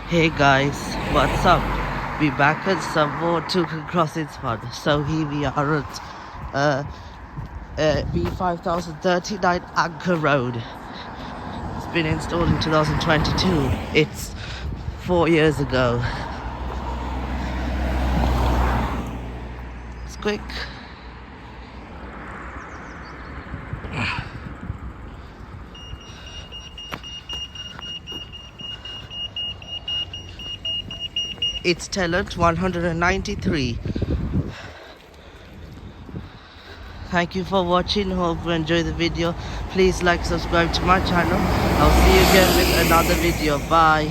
Hey guys, what's up? We back at some more Toucan Crossings fun. So here we are at B5039 Anchor Road. It's been installed in 2022. It's 4 years ago. It's quick. It's Telent 193. Thank you for watching. Hope you enjoy the video. Please like, subscribe to my channel. I'll see you again with another video. Bye.